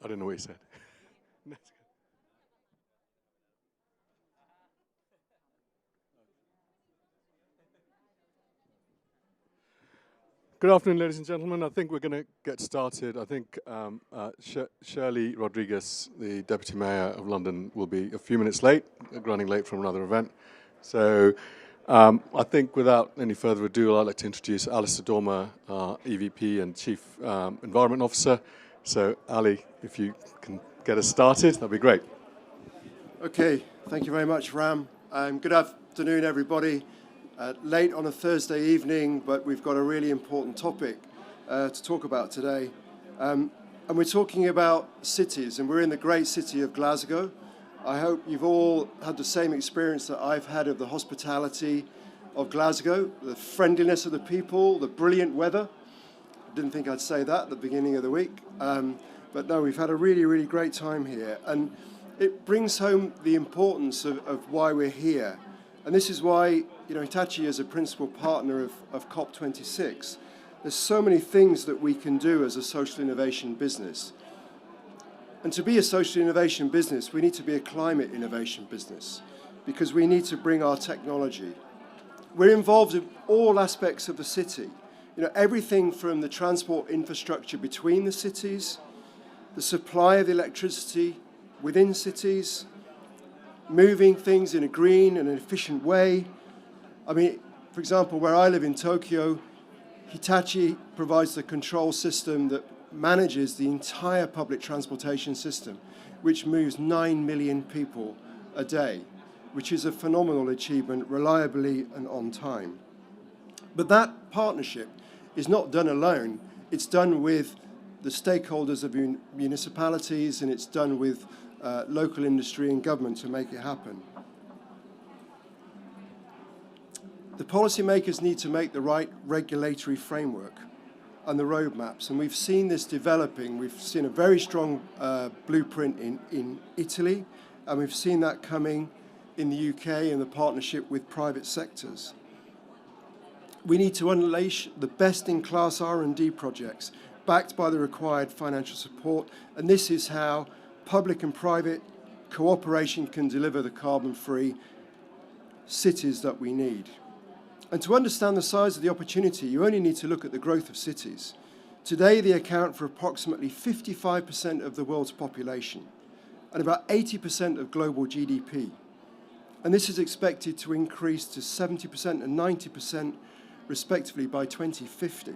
I don't know what he said. Good afternoon, ladies and gentlemen. I think we're going to get started. I think Shirley Rodriguez, the Deputy Mayor of London, will be a few minutes late, running late from another event. So I think without any further ado, I'd like to introduce Alistair Dormer, our EVP and Chief Environment Officer. So Ali, if you can get us started, that'd be great. Okay, thank you very much, Ram. Good afternoon, everybody. Late on a Thursday evening, but we've got a really important topic to talk about today. And we're talking about cities, and we're in the great city of Glasgow. I hope you've all had the same experience that I've had of the hospitality of Glasgow, the friendliness of the people, the brilliant weather. I didn't think I'd say that at the beginning of the week. But no, we've had a really, really great time here. And it brings home the importance of why we're here. And this is why, Hitachi is a principal partner of COP26. There's so many things that we can do as a social innovation business. And to be a social innovation business, we need to be a climate innovation business because we need to bring our technology. We're involved in all aspects of the city. Everything from the transport infrastructure between the cities, the supply of electricity within cities, moving things in a green and an efficient way. For example, where I live in Tokyo, Hitachi provides the control system that manages the entire public transportation system, which moves 9 million people a day, which is a phenomenal achievement, reliably and on time. But that partnership is not done alone. It's done with the stakeholders of municipalities, and it's done with local industry and government to make it happen. The policymakers need to make the right regulatory framework and the roadmaps, and we've seen this developing. We've seen a very strong blueprint in Italy, and we've seen that coming in the UK in the partnership with private sectors. We need to unleash the best-in-class R&D projects backed by the required financial support, and this is how public and private cooperation can deliver the carbon-free cities that we need. And to understand the size of the opportunity, you only need to look at the growth of cities. Today, they account for approximately 55% of the world's population and about 80% of global GDP. And this is expected to increase to 70% and 90%, respectively, by 2050.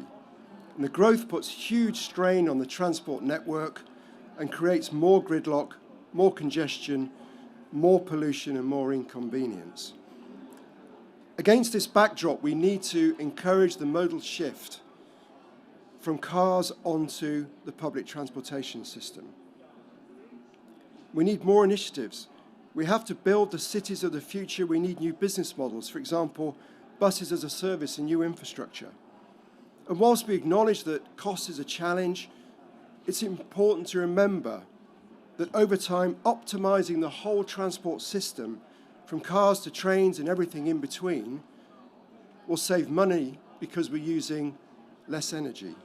And the growth puts huge strain on the transport network and creates more gridlock, more congestion, more pollution, and more inconvenience. Against this backdrop, we need to encourage the modal shift from cars onto the public transportation system. We need more initiatives. We have to build the cities of the future. We need new business models, for example, buses as a service and new infrastructure. And whilst we acknowledge that cost is a challenge, it's important to remember that over time, optimizing the whole transport system, from cars to trains and everything in between, will save money because we're using less energy.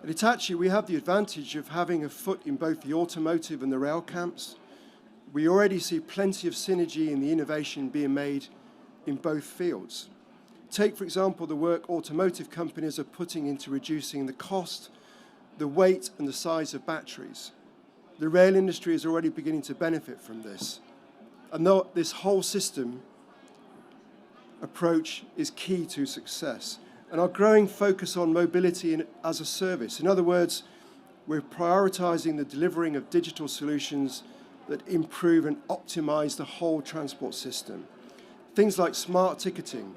At Hitachi, we have the advantage of having a foot in both the automotive and the rail camps. We already see plenty of synergy in the innovation being made in both fields. Take, for example, the work automotive companies are putting into reducing the cost, the weight, and the size of batteries. The rail industry is already beginning to benefit from this. And though this whole system approach is key to success. And our growing focus on mobility as a service. In other words, we're prioritizing the delivering of digital solutions that improve and optimize the whole transport system. Things like smart ticketing,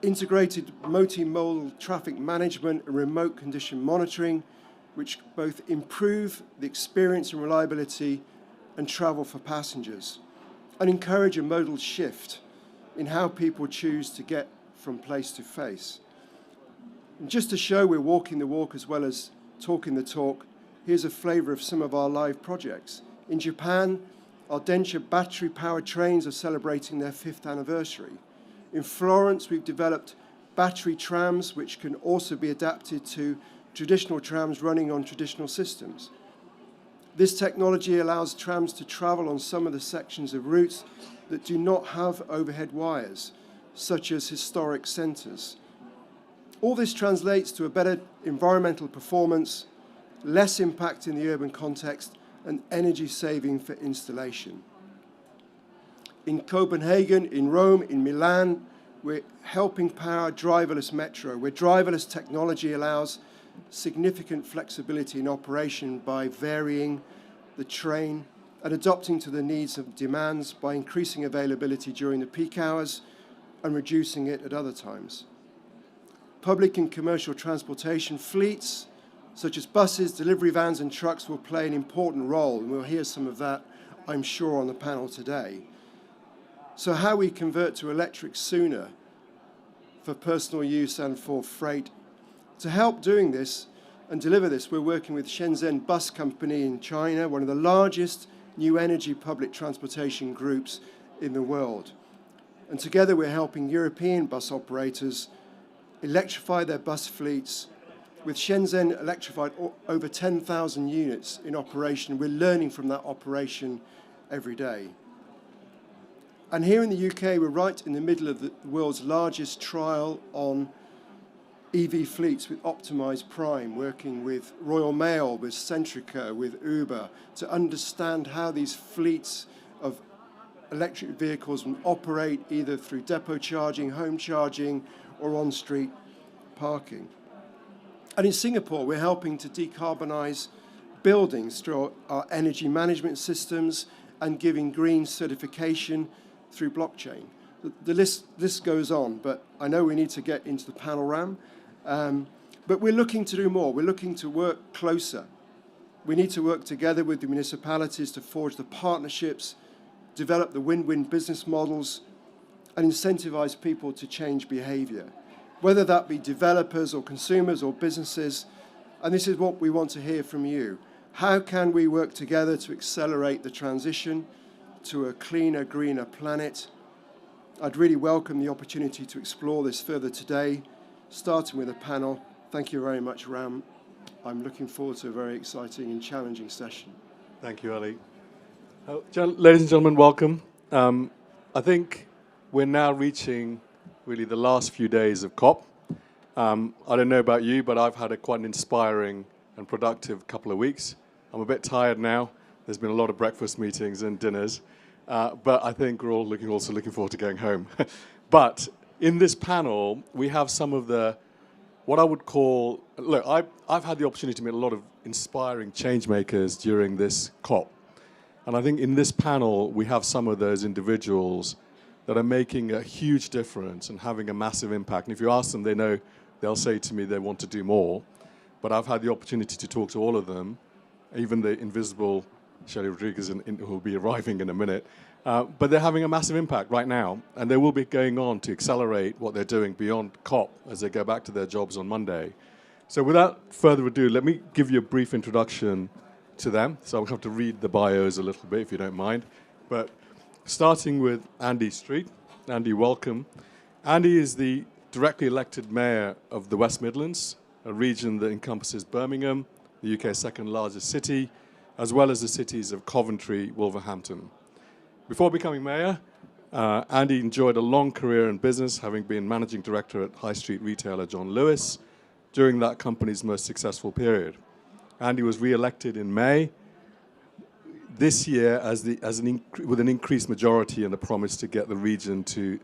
integrated multimodal traffic management and remote condition monitoring, which both improve the experience and reliability and travel for passengers, and encourage a modal shift in how people choose to get from place to face. And just to show we're walking the walk as well as talking the talk, here's a flavor of some of our live projects. In Japan, our Densha battery-powered trains are celebrating their 5th anniversary. In Florence, we've developed battery trams, which can also be adapted to traditional trams running on traditional systems. This technology allows trams to travel on some of the sections of routes that do not have overhead wires, such as historic centres. All this translates to a better environmental performance, less impact in the urban context, and energy saving for installation. In Copenhagen, in Rome, in Milan, we're helping power driverless metro, where driverless technology allows significant flexibility in operation by varying the train and adapting to the needs and demands by increasing availability during the peak hours and reducing it at other times. Public and commercial transportation fleets, such as buses, delivery vans and trucks, will play an important role, and we'll hear some of that, I'm sure, on the panel today. So how we convert to electric sooner for personal use and for freight. To help doing this and deliver this, we're working with Shenzhen Bus Company in China, one of the largest new energy public transportation groups in the world. And together we're helping European bus operators electrify their bus fleets. With Shenzhen electrified over 10,000 units in operation, we're learning from that operation every day. And here in the UK, we're right in the middle of the world's largest trial on EV fleets with Optimise Prime, working with Royal Mail, with Centrica, with Uber, to understand how these fleets of electric vehicles will operate either through depot charging, home charging, or on-street parking. And in Singapore, we're helping to decarbonise buildings through our energy management systems and giving green certification through blockchain. The list goes on, but I know we need to get into the panel round. But we're looking to do more. We're looking to work closer. We need to work together with the municipalities to forge the partnerships, develop the win-win business models, and incentivize people to change behavior, whether that be developers or consumers or businesses. And this is what we want to hear from you. How can we work together to accelerate the transition to a cleaner, greener planet? I'd really welcome the opportunity to explore this further today, starting with a panel. Thank you very much, Ram. I'm looking forward to a very exciting and challenging session. Thank you, Ali. Ladies and gentlemen, welcome. I think we're now reaching really the last few days of COP. I don't know about you, but I've had quite an inspiring and productive couple of weeks. I'm a bit tired now. There's been a lot of breakfast meetings and dinners, but I think we're all also looking forward to going home. But in this panel, we have some of the, what I would call, look, I've had the opportunity to meet a lot of inspiring change makers during this COP. And I think in this panel, we have some of those individuals that are making a huge difference and having a massive impact. And if you ask them, they'll say to me they want to do more. But I've had the opportunity to talk to all of them, even the invisible Shelley Rodriguez, who will be arriving in a minute. But they're having a massive impact right now, and they will be going on to accelerate what they're doing beyond COP as they go back to their jobs on Monday. So without further ado, let me give you a brief introduction to them. So I'll have to read the bios a little bit, if you don't mind. But starting with Andy Street. Andy, welcome. Andy is the directly elected mayor of the West Midlands, a region that encompasses Birmingham, the UK's second largest city, as well as the cities of Coventry, Wolverhampton. Before becoming mayor, Andy enjoyed a long career in business, having been managing director at high street retailer John Lewis during that company's most successful period. Andy was re-elected in May this year with an increased majority and a promise to get the region to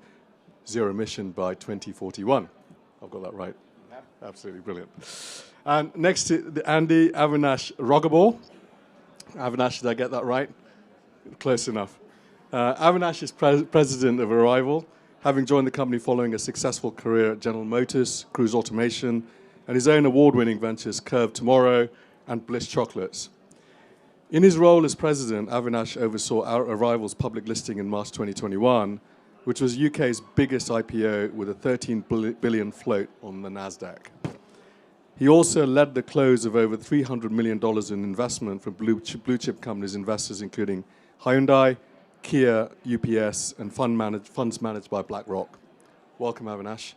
zero emission by 2041. I've got that right. Yeah. Absolutely brilliant. And next to Andy, Avinash Rogabor. Avinash, did I get that right? Close enough. Avinash is president of Arrival, having joined the company following a successful career at General Motors, Cruise Automation, and his own award-winning ventures Curve Tomorrow and Bliss Chocolates. In his role as president, Avinash oversaw Arrival's public listing in March 2021, which was UK's biggest IPO with a 13 billion float on the Nasdaq. He also led the close of over $300 million in investment from blue chip companies, investors including Hyundai, Kia, UPS, and funds managed by BlackRock. Welcome, Avinash.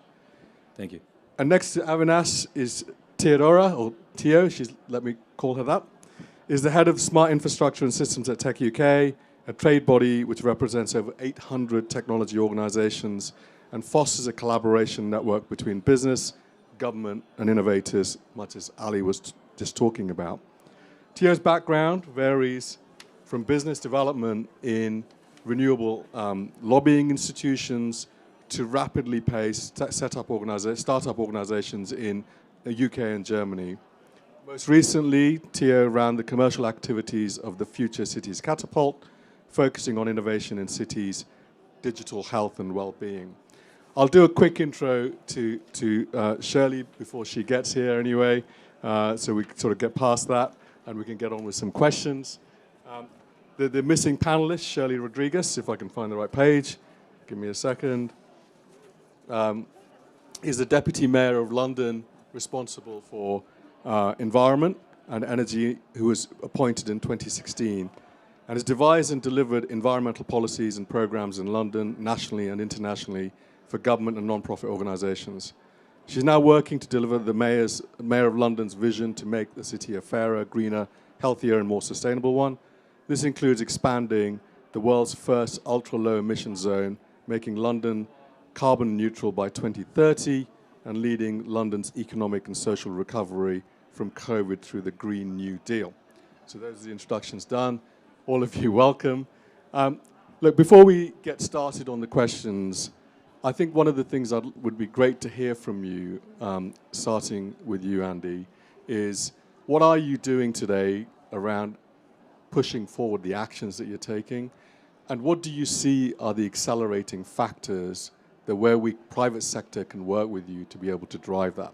Thank you. And next to Avinash is Theodora, or Tio, let me call her that. is the head of Smart Infrastructure and Systems at Tech UK, a trade body which represents over 800 technology organizations and fosters a collaboration network between business, government, and innovators, much as Ali was just talking about. TO's background varies from business development in renewable lobbying institutions to rapidly paced startup organizations in the UK and Germany. Most recently, Tio ran the commercial activities of the Future Cities Catapult, focusing on innovation in cities, digital health and well-being. I'll do a quick intro to Shirley before she gets here anyway, so we can sort of get past that and we can get on with some questions. The missing panelist, Shirley Rodriguez, if I can find the right page, give me a second, is the Deputy Mayor of London responsible for environment and energy, who was appointed in 2016, and has devised and delivered environmental policies and programs in London, nationally and internationally, for government and non-profit organizations. She's now working to deliver the Mayor of London's vision to make the city a fairer, greener, healthier and more sustainable one. This includes expanding the world's first ultra-low emission zone, making London carbon neutral by 2030, and leading London's economic and social recovery from COVID through the Green New Deal. So those are the introductions done. All of you, welcome. Look, before we get started on the questions, I think one of the things that would be great to hear from you, starting with you, Andy, is what are you doing today around pushing forward the actions that you're taking? And what do you see are the accelerating factors that where private sector can work with you to be able to drive that?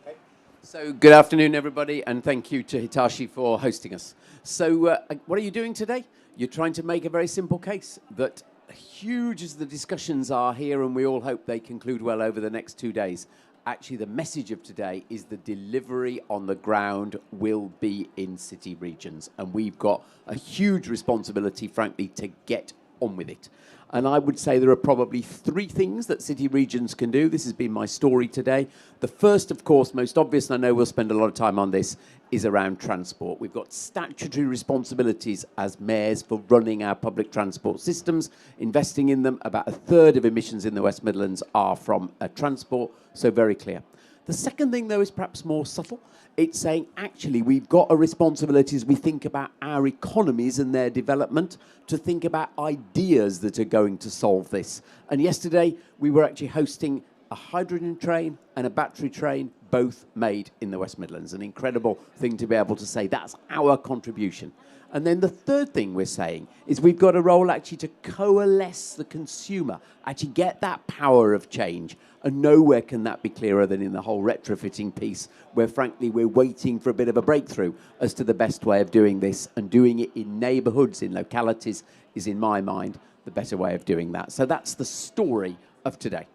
Okay. So good afternoon, everybody, and thank you to Hitachi for hosting us. So what are you doing today? You're trying to make a very simple case that, huge as the discussions are here, and we all hope they conclude well over the next 2 days, actually the message of today is the delivery on the ground will be in city regions, and we've got a huge responsibility, frankly, to get on with it. And I would say there are probably 3 things that city regions can do. This has been my story today. The first, of course, most obvious, and I know we'll spend a lot of time on this, is around transport. We've got statutory responsibilities as mayors for running our public transport systems, investing in them. About 1/3 of emissions in the West Midlands are from transport, so very clear. The second thing, though, is perhaps more subtle. It's saying, actually, we've got a responsibility as we think about our economies and their development to think about ideas that are going to solve this. And yesterday, we were actually hosting a hydrogen train and a battery train, both made in the West Midlands. An incredible thing to be able to say that's our contribution. And then the third thing we're saying is we've got a role actually to coalesce the consumer, actually get that power of change. And nowhere can that be clearer than in the whole retrofitting piece, where frankly we're waiting for a bit of a breakthrough as to the best way of doing this, and doing it in neighbourhoods, in localities, is in my mind the better way of doing that. So that's the story of today.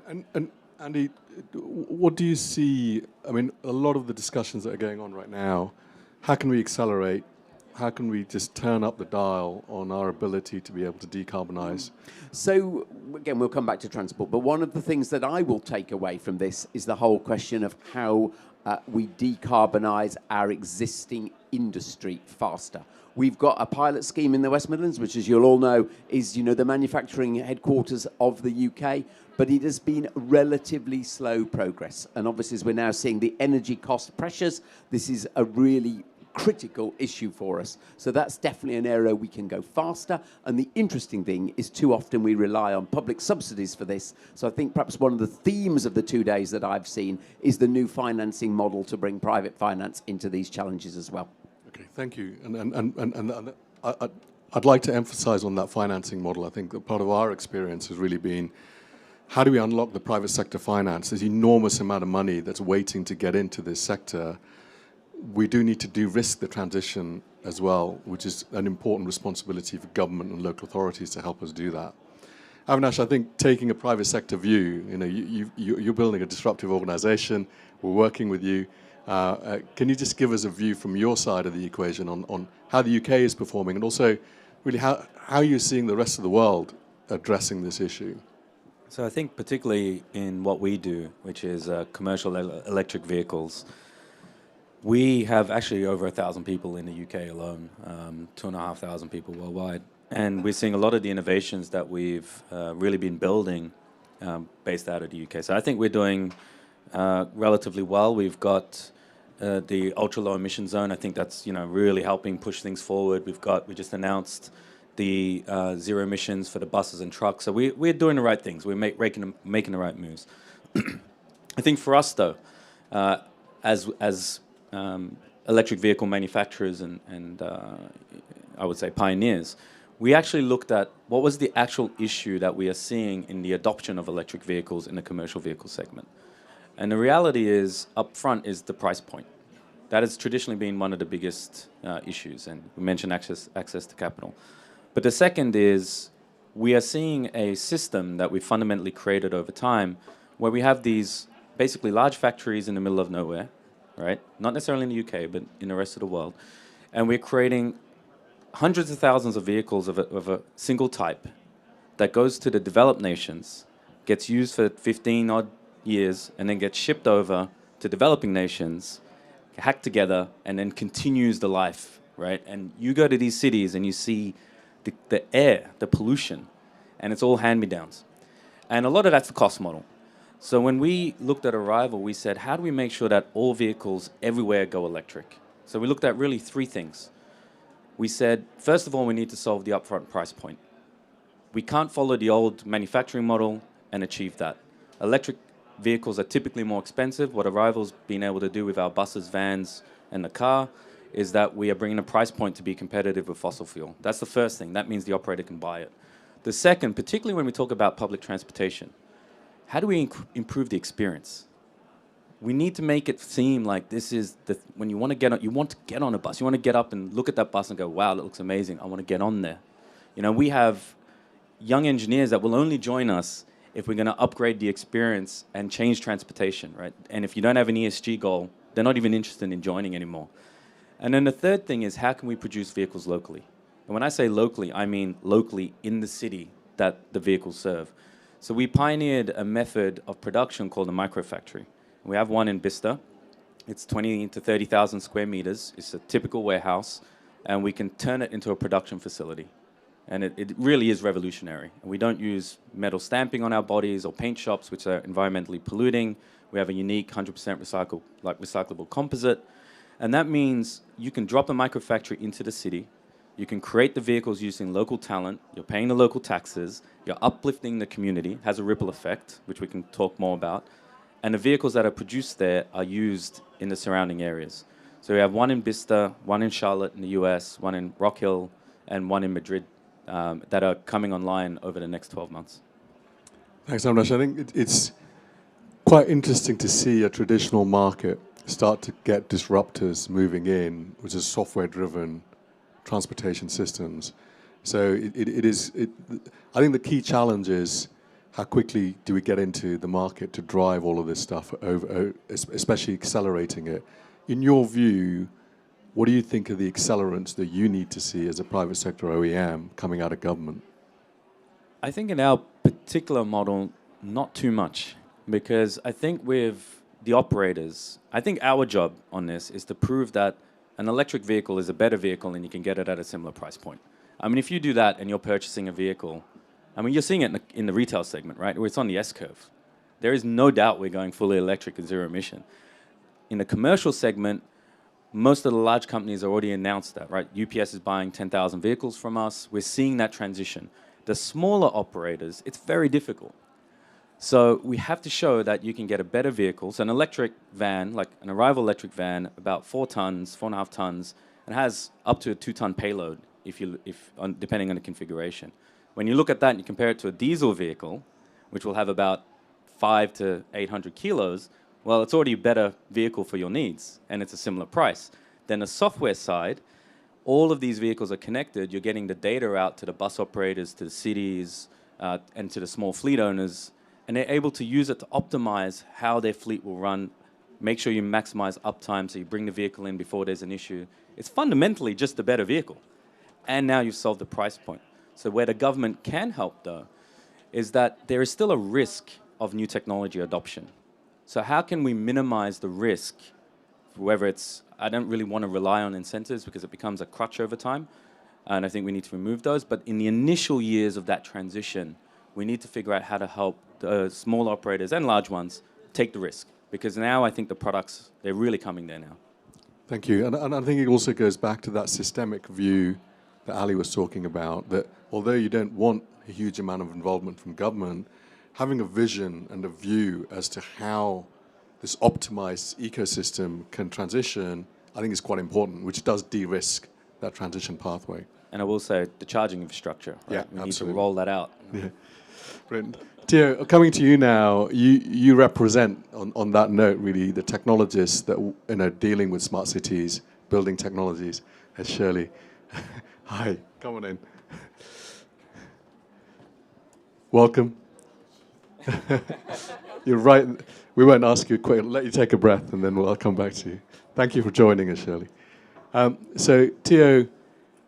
And Andy, what do you see? I mean, a lot of the discussions that are going on right now, how can we accelerate? How can we just turn up the dial on our ability to be able to decarbonise? So, again, we'll come back to transport, but one of the things that I will take away from this is the whole question of how we decarbonise our existing industry faster. We've got a pilot scheme in the West Midlands, which, as you'll all know, is the manufacturing headquarters of the UK, but it has been relatively slow progress. And obviously, as we're now seeing the energy cost pressures, this is a really critical issue for us. So that's definitely an area we can go faster. And the interesting thing is too often we rely on public subsidies for this. So I think perhaps one of the themes of the 2 days that I've seen is the new financing model to bring private finance into these challenges as well. Okay, thank you. And I'd like to emphasize on that financing model. I think that part of our experience has really been, how do we unlock the private sector finance? There's an enormous amount of money that's waiting to get into this sector. We do need to de-risk the transition as well, which is an important responsibility for government and local authorities to help us do that. Avinash, I think taking a private sector view, you're building a disruptive organisation. We're working with you. Can you just give us a view from your side of the equation on how the UK is performing, and also really how you're seeing the rest of the world addressing this issue? So I think particularly in what we do, which is commercial electric vehicles, We have actually over 1,000 people in the UK alone, 2,500 people worldwide. And we're seeing a lot of the innovations that we've really been building based out of the UK. So I think we're doing relatively well. We've got the ultra low emission zone. I think that's really helping push things forward. We just announced the zero emissions for the buses and trucks. So we're doing the right things. We're making the right moves. I think for us though, as electric vehicle manufacturers and I would say pioneers, we actually looked at what was the actual issue that we are seeing in the adoption of electric vehicles in the commercial vehicle segment. And the reality is, up front, is the price point. That has traditionally been one of the biggest issues, and we mentioned access to capital. But the second is, we are seeing a system that we fundamentally created over time, where we have these basically large factories in the middle of nowhere, right? Not necessarily in the UK, but in the rest of the world. And we're creating hundreds of thousands of vehicles of a single type that goes to the developed nations, gets used for 15 odd years, and then gets shipped over to developing nations, hacked together, and then continues the life, right? And you go to these cities and you see the air, the pollution, and it's all hand-me-downs. And a lot of that's the cost model. So when we looked at Arrival, we said, how do we make sure that all vehicles everywhere go electric? So we looked at really three things. We said, first of all, we need to solve the upfront price point. We can't follow the old manufacturing model and achieve that. Electric vehicles are typically more expensive. What Arrival's been able to do with our buses, vans, and the car is that we are bringing a price point to be competitive with fossil fuel. That's the first thing. That means the operator can buy it. The second, particularly when we talk about public transportation, how do we improve the experience? We need to make it seem like this is when you want to get on a bus. You want to get up and look at that bus and go, wow, that looks amazing. I want to get on there. We have young engineers that will only join us if we're going to upgrade the experience and change transportation, right? And if you don't have an ESG goal, they're not even interested in joining anymore. And then the third thing is, how can we produce vehicles locally? And when I say locally, I mean locally in the city that the vehicles serve. So we pioneered a method of production called a microfactory. We have one in Bicester. It's 20 to 30,000 square meters. It's a typical warehouse, and we can turn it into a production facility. And it really is revolutionary. And we don't use metal stamping on our bodies or paint shops, which are environmentally polluting. We have a unique 100% recyclable composite. And that means you can drop the microfactory into the city. You can create the vehicles using local talent. You're paying the local taxes. You're uplifting the community. It has a ripple effect, which we can talk more about. And the vehicles that are produced there are used in the surrounding areas. So we have one in Bicester, one in Charlotte in the US, one in Rock Hill, and one in Madrid that are coming online over the next 12 months. Thanks, Amnash. I think it's quite interesting to see a traditional market start to get disruptors moving in, which is software-driven transportation systems. So I think the key challenge is how quickly do we get into the market to drive all of this stuff over, especially accelerating it. In your view, what do you think are the accelerants that you need to see as a private sector OEM coming out of government? I think in our particular model, not too much, because I think with the operators, I think our job on this is to prove that an electric vehicle is a better vehicle and you can get it at a similar price point. I mean, if you do that and you're purchasing a vehicle, I mean, you're seeing it in the retail segment, right? Where it's on the S-curve. There is no doubt we're going fully electric and zero emission. In the commercial segment, most of the large companies already announced that, right? UPS is buying 10,000 vehicles from us. We're seeing that transition. The smaller operators, it's very difficult. So we have to show that you can get a better vehicle. So an electric van, like an Arrival electric van, about 4 tons, 4.5 tons, and has up to a 2-ton payload, depending on the configuration. When you look at that and you compare it to a diesel vehicle, which will have about 500 to 800 kilos, well, it's already a better vehicle for your needs, and it's a similar price. Then the software side, all of these vehicles are connected. You're getting the data out to the bus operators, to the cities, and to the small fleet owners, and they're able to use it to optimize how their fleet will run, make sure you maximize uptime so you bring the vehicle in before there's an issue. It's fundamentally just a better vehicle. And now you've solved the price point. So where the government can help, though, is that there is still a risk of new technology adoption. So how can we minimize the risk whether it's, I don't really want to rely on incentives because it becomes a crutch over time. And I think we need to remove those. But in the initial years of that transition, we need to figure out how to help the small operators and large ones take the risk. Because now I think the products, they're really coming there now. Thank you. And I think it also goes back to that systemic view that Ali was talking about, that although you don't want a huge amount of involvement from government, having a vision and a view as to how this optimized ecosystem can transition, I think is quite important, which does de-risk that transition pathway. And I will say the charging infrastructure, right? Yeah, we absolutely. need to roll that out. Yeah. Brilliant. Theo, coming to you now, you represent, on that note, really, the technologists that, dealing with smart cities, building technologies, as Shirley. Hi, come on in. Welcome. You're right. We won't ask you quick. Let you take a breath, and then I'll come back to you. Thank you for joining us, Shirley. So, Theo,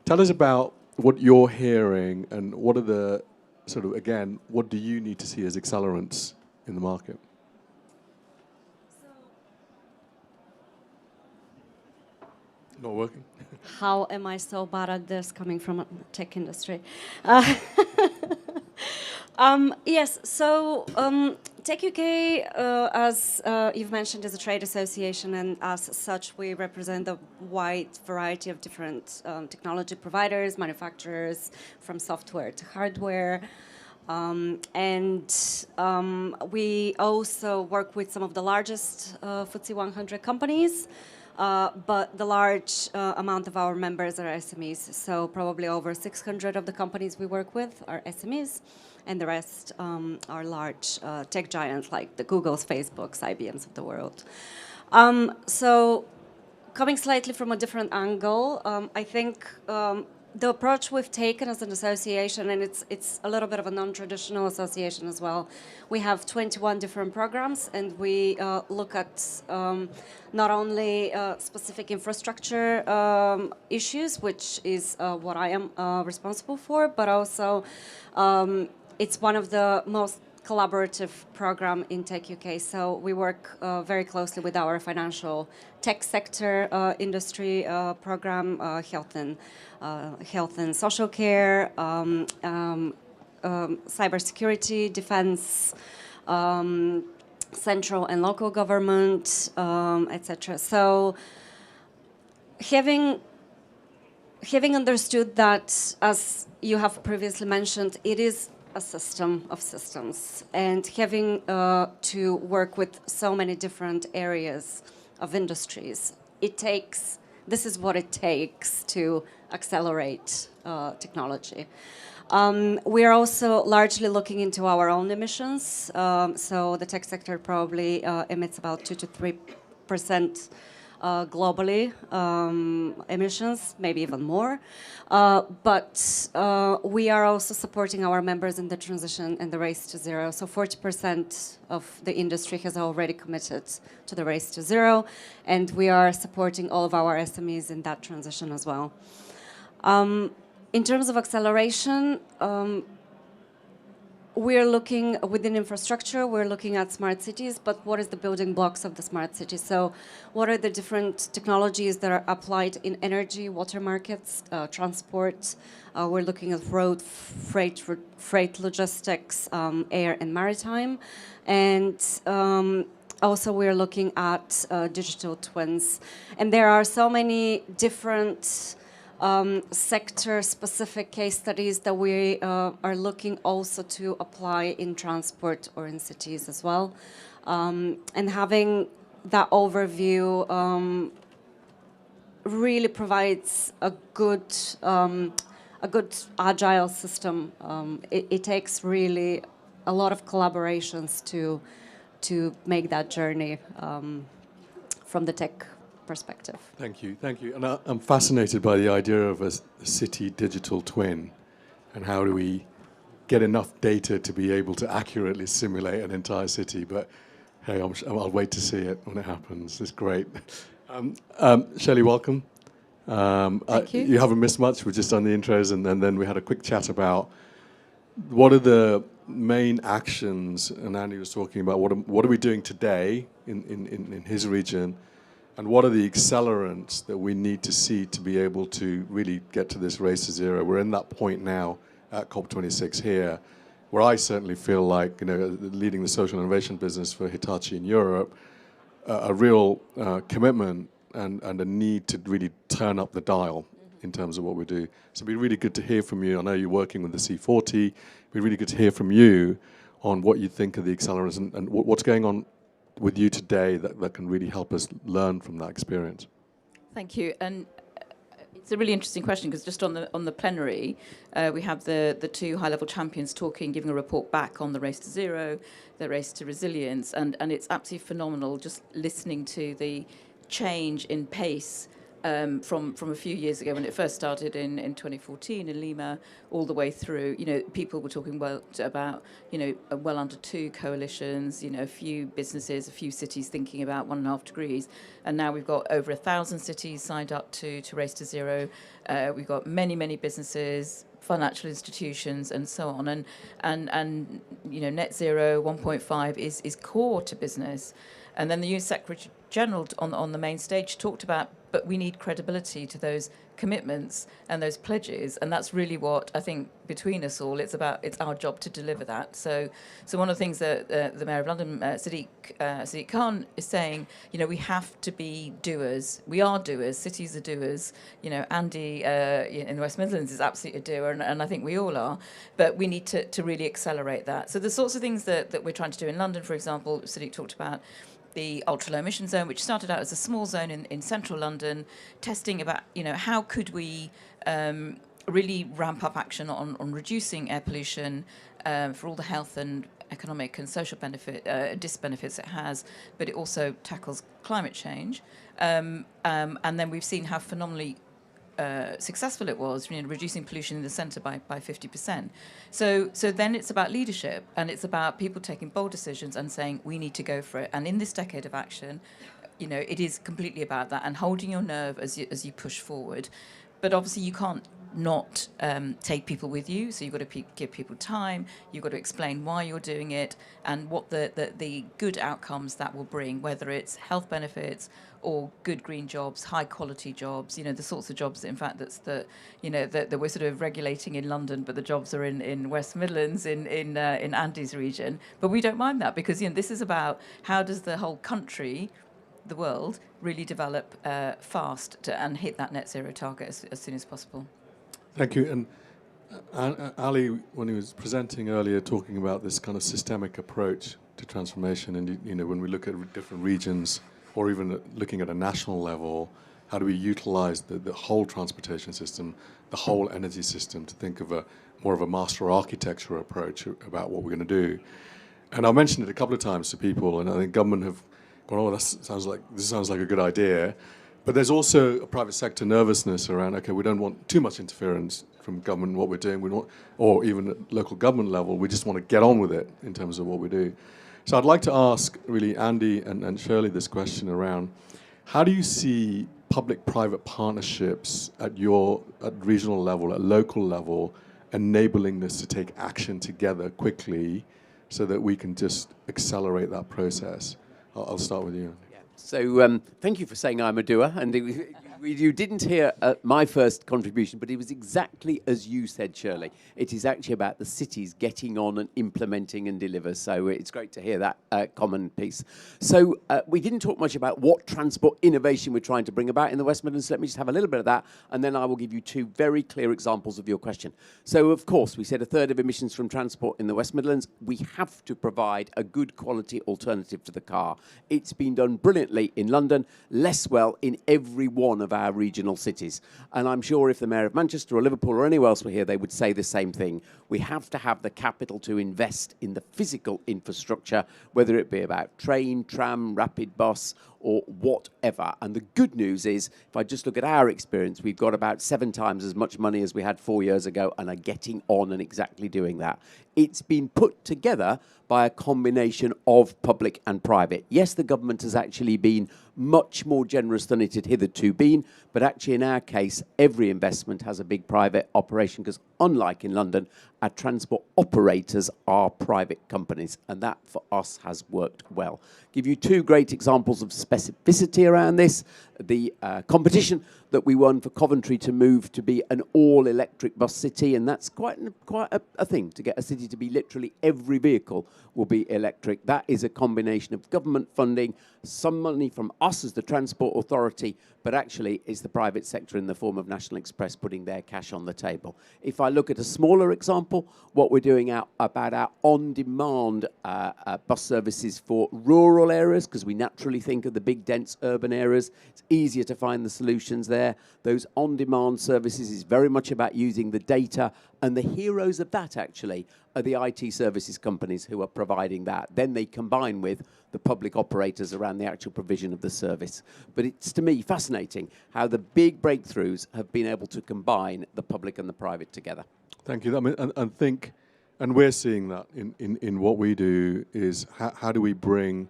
tell us about what you're hearing, and what are the sort of, again, what do you need to see as accelerants in the market? Not working? How am I so bad at this coming from a tech industry? Yes, so Tech UK, as you've mentioned, is a trade association, and as such, we represent a wide variety of different technology providers, manufacturers, from software to hardware. We also work with some of the largest FTSE 100 companies, but the large amount of our members are SMEs. So probably over 600 of the companies we work with are SMEs, and the rest are large tech giants like the Googles, Facebooks, IBMs of the world. So coming slightly from a different angle, I think the approach we've taken as an association, and it's a little bit of a non-traditional association as well. We have 21 different programs, and we look at not only specific infrastructure issues, which is what I am responsible for, but also it's one of the most collaborative program in Tech UK. So we work very closely with our financial tech sector industry program, health and social care, cybersecurity, defense, central and local government, etc. So having understood that, as you have previously mentioned, it is a system of systems, and having to work with so many different areas of industries, this is what it takes to accelerate technology. We are also largely looking into our own emissions. So the tech sector probably emits about 2 to 3% globally emissions, maybe even more. But we are also supporting our members in the transition and the race to zero. So 40% of the industry has already committed to the race to zero, and we are supporting all of our SMEs in that transition as well. In terms of acceleration, we're looking within infrastructure, we're looking at smart cities, but what is the building blocks of the smart city? So what are the different technologies that are applied in energy, water markets, transport? We're looking at road, freight logistics, air and maritime. And also we're looking at digital twins. And there are so many different sector-specific case studies that we are looking also to apply in transport or in cities as well. And having that overview really provides a good agile system. It takes really a lot of collaborations to make that journey from the tech perspective. Thank you. And I'm fascinated by the idea of a city digital twin, and how do we get enough data to be able to accurately simulate an entire city. But hey, I'll wait to see it when it happens. It's great. Shelley, welcome. Thank you. You haven't missed much. We've just done the intros, and then we had a quick chat about what are the main actions, and Andy was talking about what are we doing today in his region, and what are the accelerants that we need to see to be able to really get to this race to zero. We're in that point now at COP26 here, where I certainly feel like, leading the social innovation business for Hitachi in Europe, a real commitment and a need to really turn up the dial in terms of what we do. So it'd be really good to hear from you. I know you're working with the C40. It'd be really good to hear from you on what you think of the accelerants and what's going on with you today that can really help us learn from that experience. Thank you. And it's a really interesting question, because just on the plenary, we have the two high-level champions talking, giving a report back on the race to zero, the race to resilience, and it's absolutely phenomenal just listening to the change in pace from a few years ago when it first started in 2014 in Lima, all the way through. People were talking about well under 2 coalitions, a few businesses, a few cities thinking about 1.5 degrees, and now we've got over 1,000 cities signed up to Race to Zero. We've got many businesses, financial institutions, and so on, and net zero 1.5 is core to business. And then the UN Secretary General on the main stage talked about, but we need credibility to those commitments and those pledges, and that's really what I think between us all, it's our job to deliver that. So one of the things that the Mayor of London, Sadiq Khan, is saying, we have to be doers. We are doers. Cities are doers. Andy in the West Midlands is absolutely a doer, and I think we all are. But we need to really accelerate that. So the sorts of things that we're trying to do in London, for example, Sadiq talked about the ultra-low emission zone, which started out as a small zone in central London, testing about, how could we really ramp up action on reducing air pollution for all the health and economic and social disbenefits it has, but it also tackles climate change. And then we've seen how phenomenally successful it was, reducing pollution in the centre by 50%. So then it's about leadership, and it's about people taking bold decisions and saying, we need to go for it. And in this decade of action, it is completely about that, and holding your nerve as you push forward. But obviously you can't not take people with you, so you've got to give people time, you've got to explain why you're doing it and what the good outcomes that will bring, whether it's health benefits or good green jobs, high quality jobs, the sorts of jobs that, in fact, that we're sort of regulating in London, but the jobs are in West Midlands, in Andy's region. But we don't mind that, because this is about how does the whole country, the world, really develop fast and hit that net zero target as soon as possible. Thank you. And Ali, when he was presenting earlier, talking about this kind of systemic approach to transformation, and when we look at different regions, or even looking at a national level, how do we utilize the whole transportation system, the whole energy system, to think of more of a master architecture approach about what we're going to do? And I mentioned it a couple of times to people, and I think government have gone, oh, this sounds like a good idea. But there's also a private sector nervousness around, okay, we don't want too much interference from government in what we're doing, or even at local government level, we just want to get on with it in terms of what we do. So I'd like to ask really Andy and Shirley this question around, how do you see public-private partnerships at regional level, at local level, enabling this to take action together quickly so that we can just accelerate that process? I'll start with you. So thank you for saying I'm a doer. And you didn't hear my first contribution, but it was exactly as you said, Shirley. It is actually about the cities getting on and implementing and deliver. So it's great to hear that common piece. So we didn't talk much about what transport innovation we're trying to bring about in the West Midlands. So let me just have a little bit of that, and then I will give you two very clear examples of your question. So, of course, we said a third of emissions from transport in the West Midlands. We have to provide a good quality alternative to the car. It's been done brilliantly in London, less well in every one of our regional cities. And I'm sure if the Mayor of Manchester or Liverpool or anywhere else were here, they would say the same thing. We have to have the capital to invest in the physical infrastructure, whether it be about train, tram, rapid bus, or whatever. And the good news is, if I just look at our experience, we've got about 7 times as much money as we had 4 years ago and are getting on and exactly doing that. It's been put together by a combination of public and private. Yes, the government has actually been much more generous than it had hitherto been, but actually in our case, every investment has a big private operation, because unlike in London, our transport operators are private companies, and that for us has worked well. Give you 2 great examples of specificity around this. The competition that we won for Coventry to move to be an all-electric bus city, and that's quite a thing, to get a city to be literally every vehicle will be electric. That is a combination of government funding, some money from us as the Transport Authority, but actually it's the private sector in the form of National Express putting their cash on the table. If I look at a smaller example, what we're doing about our on-demand bus services for rural areas, because we naturally think of the big, dense urban areas, it's easier to find the solutions there. Those on-demand services is very much about using the data, and the heroes of that actually are the IT services companies who are providing that. Then they combine with the public operators around the actual provision of the service. But it's, to me, fascinating how the big breakthroughs have been able to combine the public and the private together. Thank you. I mean, and we're seeing that in what we do is how do we bring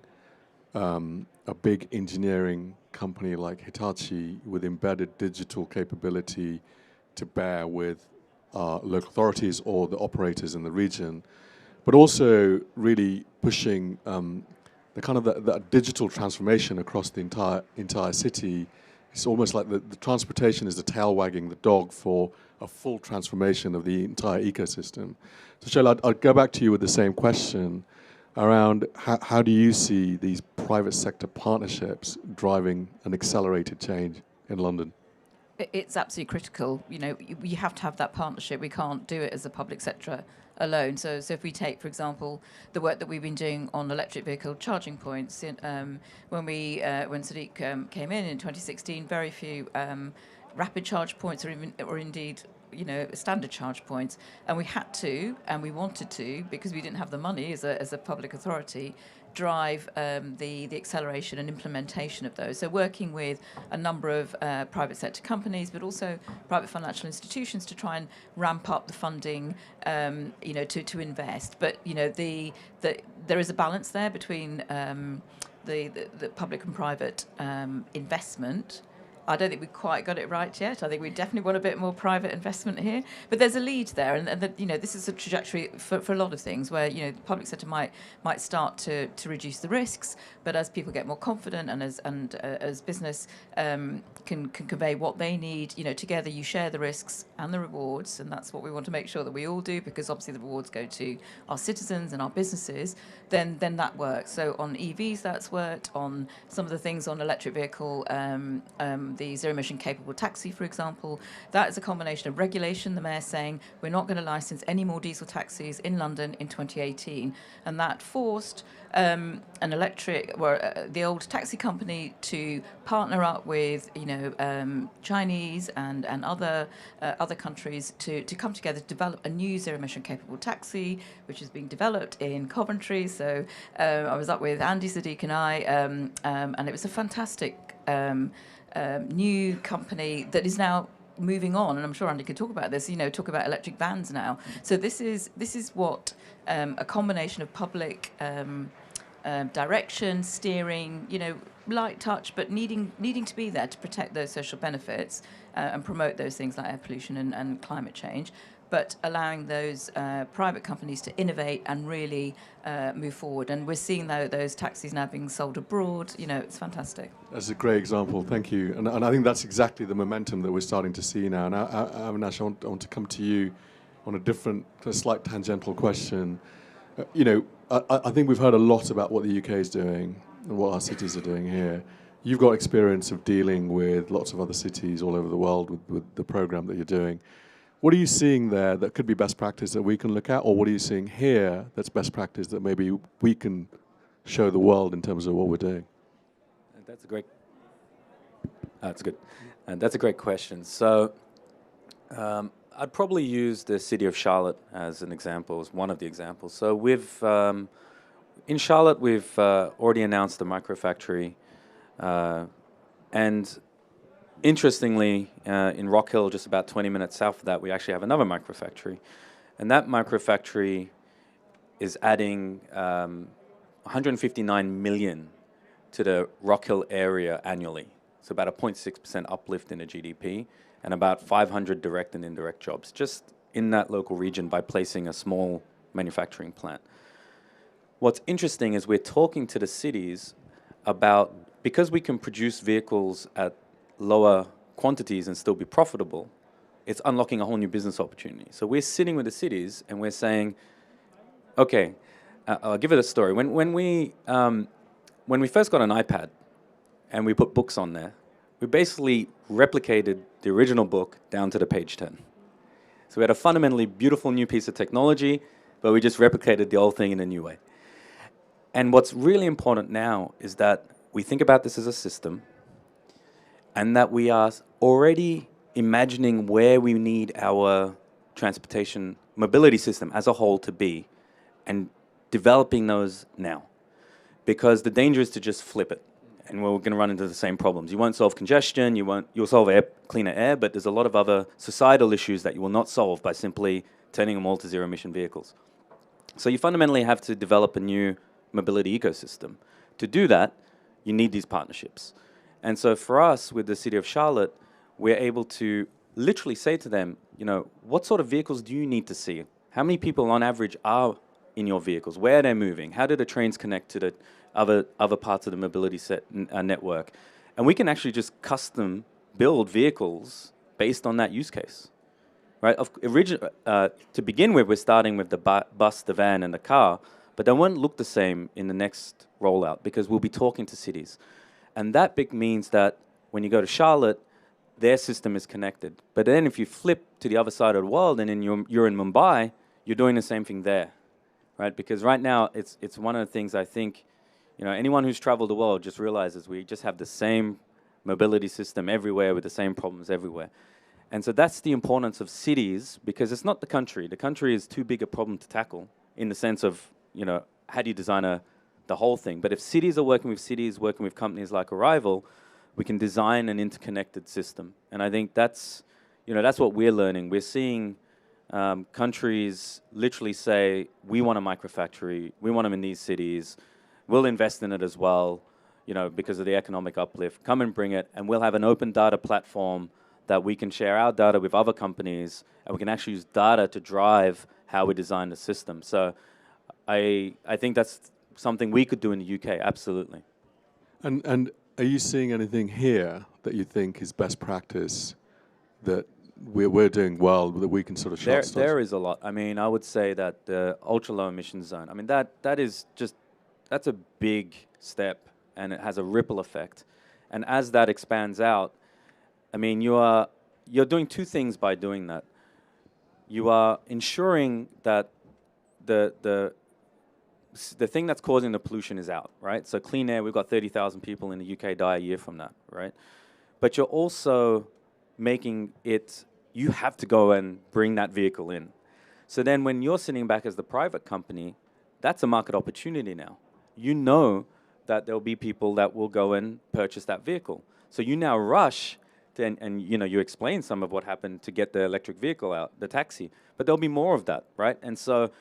a big engineering company like Hitachi with embedded digital capability to bear with local authorities or the operators in the region, but also really pushing the kind of the digital transformation across the entire city. It's almost like the transportation is the tail wagging the dog for a full transformation of the entire ecosystem. So Shelley, I'd go back to you with the same question around how do you see these private sector partnerships driving an accelerated change in London? It's absolutely critical. You know, you have to have that partnership. We can't do it as a public sector alone. So if we take, for example, the work that we've been doing on electric vehicle charging points, when Sadiq came in 2016, very few rapid charge points or indeed standard charge points, and we had to and we wanted to, because we didn't have the money as a public authority, drive the acceleration and implementation of those. So working with a number of private sector companies, but also private financial institutions to try and ramp up the funding, to invest. But there is a balance there between the public and private investment. I don't think we quite got it right yet. I think we definitely want a bit more private investment here. But there's a lead there, and this is a trajectory for a lot of things where the public sector might start to reduce the risks, but as people get more confident and as business can convey what they need, together you share the risks and the rewards, and that's what we want to make sure that we all do, because obviously the rewards go to our citizens and our businesses. Then that works. So on EVs, that's worked. On some of the things on electric vehicle. The zero-emission capable taxi, for example, that is a combination of regulation, the mayor saying we're not going to license any more diesel taxis in London in 2018, and that forced the old taxi company to partner up with Chinese and other countries to come together to develop a new zero-emission capable taxi, which is being developed in Coventry. So I was up with Andy, Sadiq and I, and it was a fantastic new company that is now moving on, and I'm sure Andy could talk about this, talk about electric vans now. So this is what a combination of public direction, steering, light touch, but needing to be there to protect those social benefits and promote those things like air pollution and climate change, but allowing those private companies to innovate and really move forward. And we're seeing those taxis now being sold abroad. It's fantastic. That's a great example. Thank you. And I think that's exactly the momentum that we're starting to see now. And Avinash, I want to come to you on a slight tangential question. I think we've heard a lot about what the UK is doing and what our cities are doing here. You've got experience of dealing with lots of other cities all over the world with the program that you're doing. What are you seeing there that could be best practice that we can look at, or what are you seeing here that's best practice that maybe we can show the world in terms of what we're doing? That's a great. That's good, and that's a great question. So, I'd probably use the city of Charlotte as an example, as one of the examples. So in Charlotte, we've already announced the microfactory, and interestingly, in Rock Hill, just about 20 minutes south of that, we actually have another microfactory. And that microfactory is adding 159 million to the Rock Hill area annually. So about a 0.6% uplift in the GDP and about 500 direct and indirect jobs just in that local region by placing a small manufacturing plant. What's interesting is we're talking to the cities about because we can produce vehicles at lower quantities and still be profitable, it's unlocking a whole new business opportunity. So we're sitting with the cities and we're saying, okay, I'll give it a story. When we first got an iPad and we put books on there, we basically replicated the original book down to the page 10. So we had a fundamentally beautiful new piece of technology, but we just replicated the old thing in a new way. And what's really important now is that we think about this as a system and that we are already imagining where we need our transportation mobility system as a whole to be and developing those now. Because the danger is to just flip it and we're going to run into the same problems. You won't solve congestion, you'll solve cleaner air, but there's a lot of other societal issues that you will not solve by simply turning them all to zero-emission vehicles. So you fundamentally have to develop a new mobility ecosystem. To do that, you need these partnerships. And so for us, with the City of Charlotte, we're able to literally say to them, you know, what sort of vehicles do you need to see? How many people on average are in your vehicles? Where they're moving? How do the trains connect to the other parts of the mobility network? And we can actually just custom build vehicles based on that use case, right? To begin with, we're starting with the bus, the van, and the car, but they won't look the same in the next rollout because we'll be talking to cities. And that means that when you go to Charlotte, their system is connected. But then if you flip to the other side of the world and then you're in Mumbai, you're doing the same thing there, right? Because right now, it's one of the things I think, you know, anyone who's traveled the world just realizes we just have the same mobility system everywhere with the same problems everywhere. And so that's the importance of cities, because it's not the country. The country is too big a problem to tackle in the sense of, you know, how do you design the whole thing? But if cities are working with cities, working with companies like Arrival, we can design an interconnected system. And I think that's, you know, that's what we're learning. We're seeing countries literally say, we want a microfactory, we want them in these cities, we'll invest in it as well, you know, because of the economic uplift. Come and bring it, and we'll have an open data platform that we can share our data with other companies, and we can actually use data to drive how we design the system. So I think that's something we could do in the UK, absolutely. And are you seeing anything here that you think is best practice that we're doing well, that we can sort of share? There is a lot. I mean, I would say that the ultra-low emission zone, I mean, that is just, that's a big step, and it has a ripple effect. And as that expands out, I mean, you're doing two things by doing that. You are ensuring that the thing that's causing the pollution is out, right? So clean air, we've got 30,000 people in the UK die a year from that, right? But you're also making it, you have to go and bring that vehicle in. So then when you're sitting back as the private company, that's a market opportunity now. You know that there'll be people that will go and purchase that vehicle. So you now rush to, and you know, you explain some of what happened to get the electric vehicle out, the taxi, but there'll be more of that, right? And so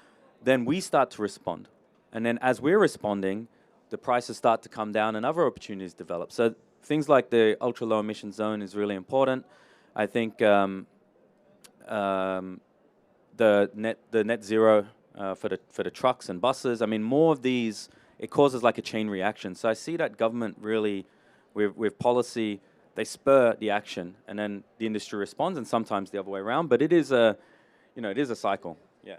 then we start to respond. And then as we're responding, the prices start to come down and other opportunities develop. So things like the ultra-low emission zone is really important. I think the net zero for the trucks and buses, I mean, more of these, it causes like a chain reaction. So I see that government really, with policy, they spur the action, and then the industry responds, and sometimes the other way around. But it is a, you know, it is a cycle. Yeah.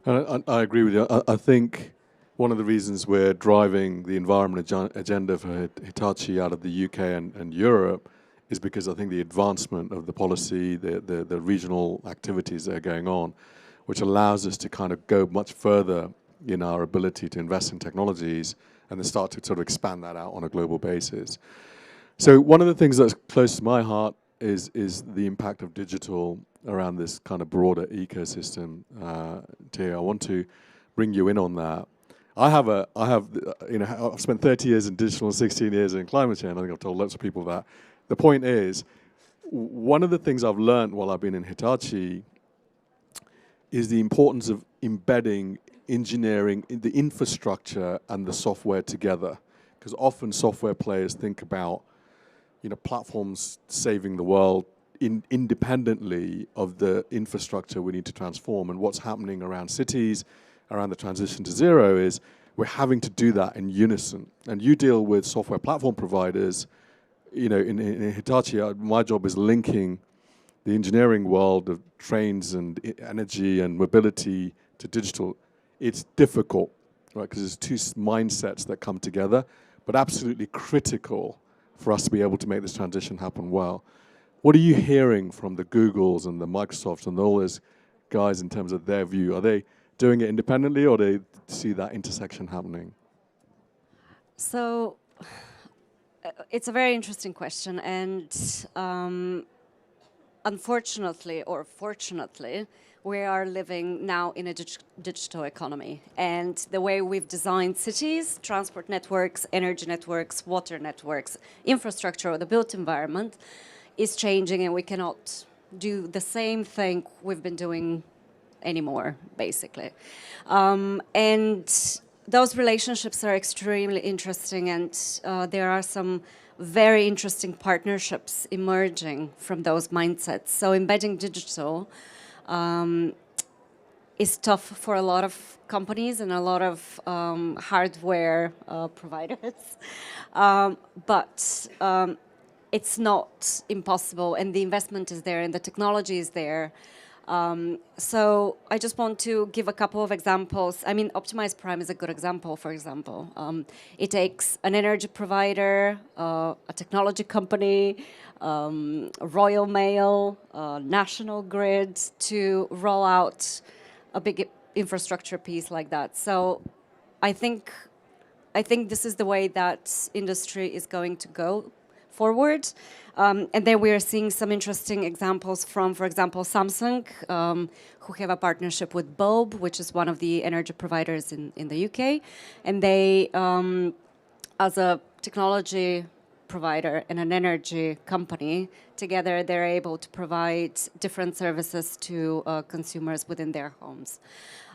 I agree with you. I think one of the reasons we're driving the environment agenda for Hitachi out of the UK and Europe is because I think the advancement of the policy, the regional activities that are going on, which allows us to kind of go much further in our ability to invest in technologies and then start to sort of expand that out on a global basis. So one of the things that's close to my heart is the impact of digital around this kind of broader ecosystem. Tia, I want to bring you in on that. I've spent 30 years in digital and 16 years in climate change. I think I've told lots of people that. The point is, one of the things I've learned while I've been in Hitachi is the importance of embedding engineering in the infrastructure and the software together. Because often software players think about, you know, platforms saving the world independently of the infrastructure we need to transform. And what's happening around cities, around the transition to zero, is we're having to do that in unison. And you deal with software platform providers. You know, in Hitachi, my job is linking the engineering world of trains and energy and mobility to digital. It's difficult, right? Because there's two mindsets that come together, but absolutely critical for us to be able to make this transition happen well. What are you hearing from the Googles and the Microsofts and all those guys in terms of their view? Are they doing it independently, or do they see that intersection happening? So it's a very interesting question, and unfortunately or fortunately, we are living now in a digital economy. And the way we've designed cities, transport networks, energy networks, water networks, infrastructure, or the built environment is changing, and we cannot do the same thing we've been doing anymore, basically. And those relationships are extremely interesting, and there are some very interesting partnerships emerging from those mindsets. So embedding digital is tough for a lot of companies and a lot of hardware providers, but it's not impossible, and the investment is there and the technology is there. So I just want to give a couple of examples. I mean, Optimized Prime is a good example, for example. It takes an energy provider, a technology company, Royal Mail, National Grid to roll out a big infrastructure piece like that. So I think this is the way that industry is going to go forward. And then we are seeing some interesting examples from, for example, Samsung, who have a partnership with Bulb, which is one of the energy providers in the UK. And they, as a technology provider and an energy company, together they're able to provide different services to consumers within their homes.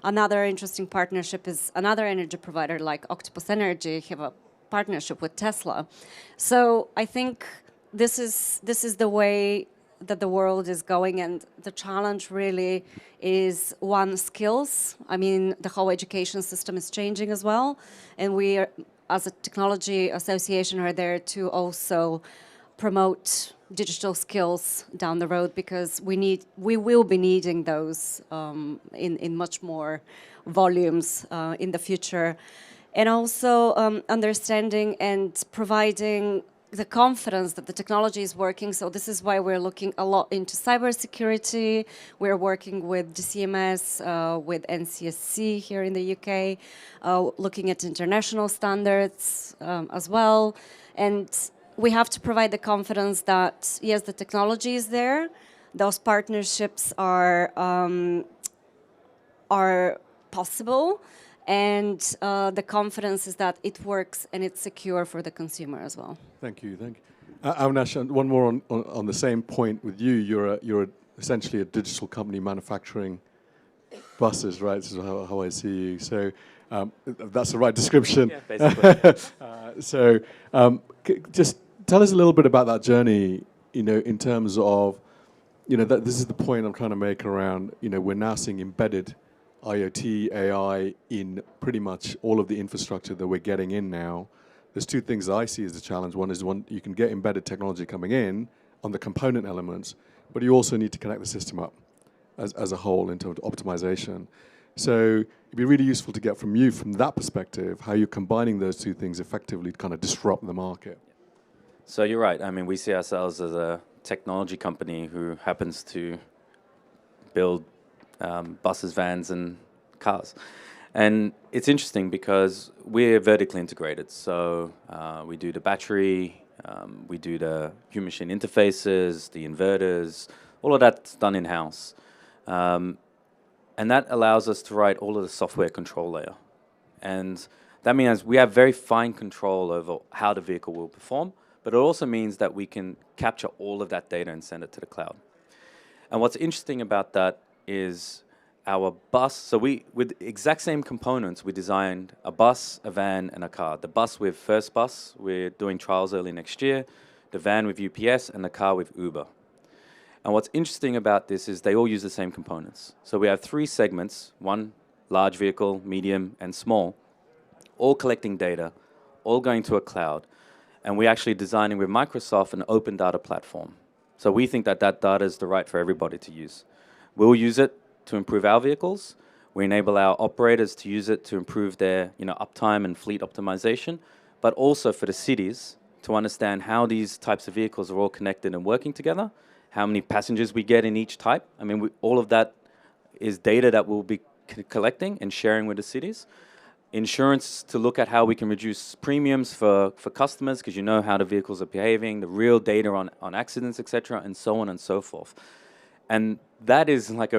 Another interesting partnership is another energy provider like Octopus Energy have a partnership with Tesla. So I think this is the way that the world is going, and the challenge really is one, skills. I mean, the whole education system is changing as well, and we are, as a technology association, are there to also promote digital skills down the road, because we will be needing those in much more volumes in the future. And also understanding and providing the confidence that the technology is working. So this is why we're looking a lot into cybersecurity. We're working with DCMS, with NCSC here in the UK, looking at international standards as well. And we have to provide the confidence that, yes, the technology is there. Those partnerships are possible. And the confidence is that it works and it's secure for the consumer as well. Thank you. Avinash, and one more on the same point with you. You're essentially a digital company manufacturing buses, right? This is how I see you. So that's the right description. Yeah, basically. So just tell us a little bit about that journey, in terms of, that this is the point I'm trying to make around, we're now seeing embedded IoT, AI in pretty much all of the infrastructure that we're getting in now. There's two things I see as the challenge. One is you can get embedded technology coming in on the component elements, but you also need to connect the system up as a whole in terms of optimization. So it'd be really useful to get from you, from that perspective, how you're combining those two things effectively to kind of disrupt the market. So you're right. I mean, we see ourselves as a technology company who happens to build buses, vans, and cars. And it's interesting because we're vertically integrated. So we do the battery, we do the human machine interfaces, the inverters, all of that's done in-house. And that allows us to write all of the software control layer. And that means we have very fine control over how the vehicle will perform, but it also means that we can capture all of that data and send it to the cloud. And what's interesting about that is our bus. So with the exact same components, we designed a bus, a van, and a car. The bus with First Bus, we're doing trials early next year, the van with UPS, and the car with Uber. And what's interesting about this is they all use the same components. So we have three segments, one large vehicle, medium, and small. all collecting data, all going to a cloud. And we're actually designing with Microsoft an open data platform. So we think that that data is the right for everybody to use. We'll use it to improve our vehicles. We enable our operators to use it to improve their uptime and fleet optimization, but also for the cities to understand how these types of vehicles are all connected and working together, how many passengers we get in each type. I mean, all of that is data that we'll be collecting and sharing with the cities. Insurance to look at how we can reduce premiums for customers, because you know how the vehicles are behaving, the real data on accidents, etc., and so on and so forth. And that is like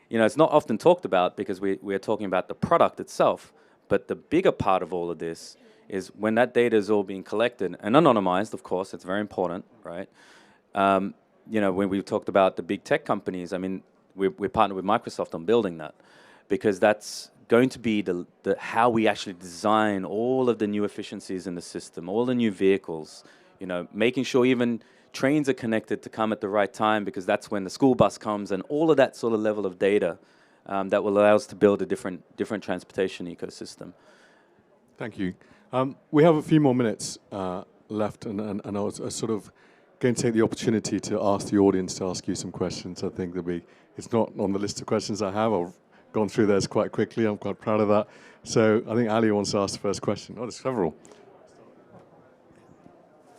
it's not often talked about because we're talking about the product itself, but the bigger part of all of this is when that data is all being collected and anonymized, of course, it's very important, right? When we've talked about the big tech companies, I mean, we're partnered with Microsoft on building that, because that's going to be the how we actually design all of the new efficiencies in the system, all the new vehicles, making sure even trains are connected to come at the right time, because that's when the school bus comes, and all of that sort of level of data that will allow us to build a different transportation ecosystem. Thank you. We have a few more minutes left, and I was sort of going to take the opportunity to ask the audience to ask you some questions. I think it's not on the list of questions I have. I've gone through theirs quite quickly. I'm quite proud of that. So I think Ali wants to ask the first question. Oh, there's several.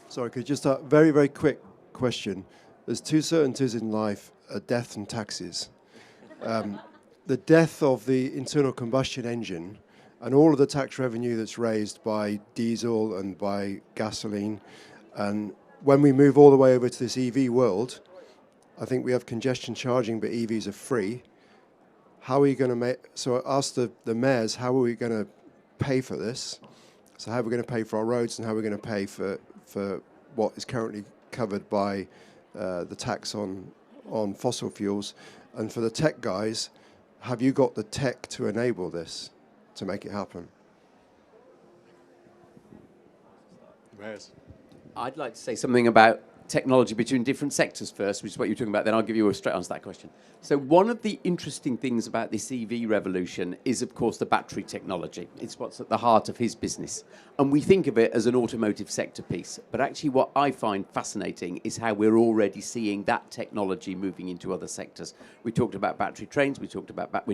Sorry, could just a very, very quick question. There's two certainties in life, death and taxes. The death of the internal combustion engine and all of the tax revenue that's raised by diesel and by gasoline. And when we move all the way over to this EV world, I think we have congestion charging, but EVs are free. How are you going to make, so I asked the mayors, how are we going to pay for this? So how are we going to pay for our roads, and how are we going to pay for what is currently covered by the tax on fossil fuels? And for the tech guys, have you got the tech to enable this, to make it happen? Mayors. I'd like to say something about technology between different sectors first, which is what you're talking about, then I'll give you a straight answer to that question. So one of the interesting things about this EV revolution is, of course, the battery technology. It's what's at the heart of his business. And we think of it as an automotive sector piece. But actually what I find fascinating is how we're already seeing that technology moving into other sectors. We talked about battery trains, we're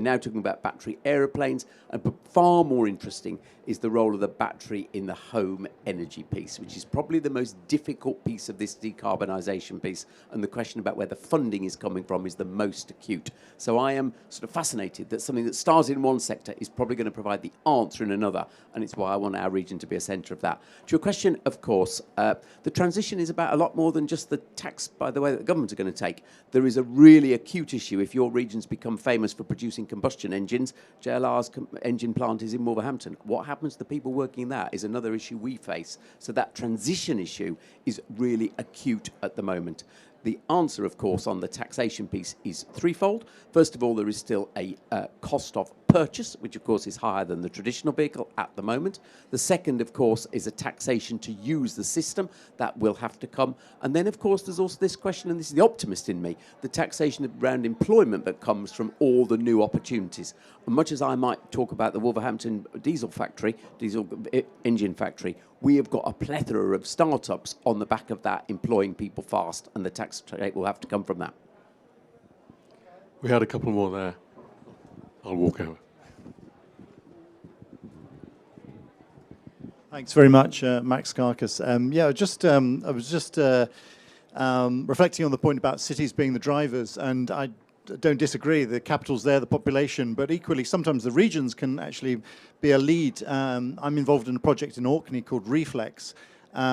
now talking about battery aeroplanes, and far more interesting is the role of the battery in the home energy piece, which is probably the most difficult piece of this decarbonisation piece, and the question about where the funding is coming from is the most acute. So I am sort of fascinated that something that started in one sector is probably going to provide the answer in another, and it's why I want our region to be a centre of that. To your question, of course, the transition is about a lot more than just the tax, by the way, that the government are going to take. There is a really acute issue if your regions become famous for producing combustion engines. JLR's engine plant is in Wolverhampton. What happens to the people working in that is another issue we face. So that transition issue is really acute at the moment. The answer, of course, on the taxation piece is threefold. First of all, there is still a cost of purchase, which, of course, is higher than the traditional vehicle at the moment. The second, of course, is a taxation to use the system. That will have to come. And then, of course, there's also this question, and this is the optimist in me, the taxation around employment that comes from all the new opportunities. And much as I might talk about the Wolverhampton diesel engine factory, we have got a plethora of startups on the back of that employing people fast, and the tax rate will have to come from that. We had a couple more there. I'll walk over. Thanks very much, Max Karkas. I was just reflecting on the point about cities being the drivers, and I don't disagree. The capital's there, the population, but equally sometimes the regions can actually be a lead. I'm involved in a project in Orkney called Reflex,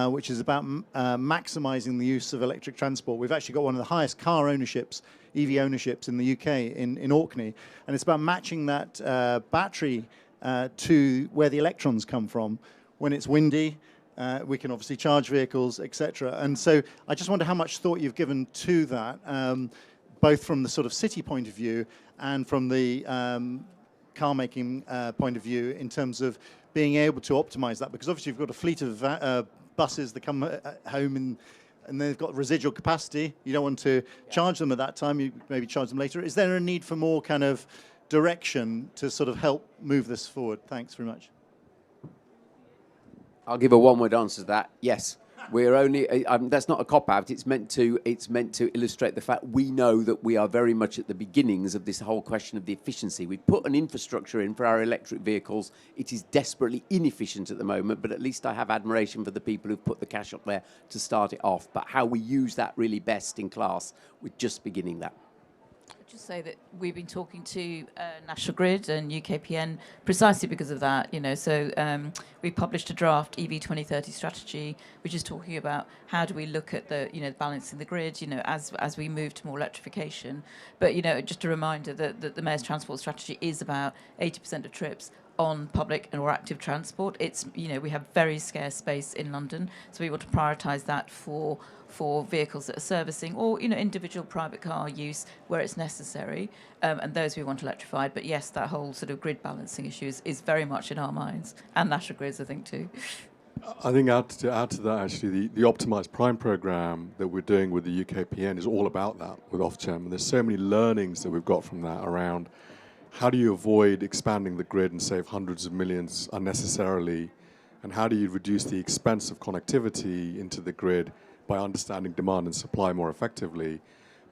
which is about maximising the use of electric transport. We've actually got one of the highest car ownerships, EV ownerships in the UK, in Orkney, and it's about matching that battery to where the electrons come from. When it's windy, we can obviously charge vehicles, etc. And so I just wonder how much thought you've given to that, both from the sort of city point of view and from the car making point of view, in terms of being able to optimize that, because obviously you've got a fleet of buses that come home and they've got residual capacity. You don't want to charge them at that time, you maybe charge them later. Is there a need for more kind of direction to sort of help move this forward? Thanks very much. I'll give a one-word answer to that. Yes. We're only, that's not a cop-out, it's meant to illustrate the fact we know that we are very much at the beginnings of this whole question of the efficiency. We've put an infrastructure in for our electric vehicles. It is desperately inefficient at the moment, but at least I have admiration for the people who've put the cash up there to start it off. But how we use that really best in class, we're just beginning that. Just say that we've been talking to National Grid and UKPN precisely because of that. So we published a draft EV 2030 strategy, which is talking about how do we look at the balancing the grid, as we move to more electrification. But just a reminder that the Mayor's transport strategy is about 80% of trips on public and or active transport. It's we have very scarce space in London, so we want to prioritise that for vehicles that are servicing or individual private car use where it's necessary, and those we want electrified. But yes, that whole sort of grid balancing issue is very much in our minds, and National Grid's, I think, too. I think to add to that, actually, the Optimised Prime programme that we're doing with the UKPN is all about that with Ofgem, and there's so many learnings that we've got from that around how do you avoid expanding the grid and save hundreds of millions unnecessarily, and how do you reduce the expense of connectivity into the grid by understanding demand and supply more effectively.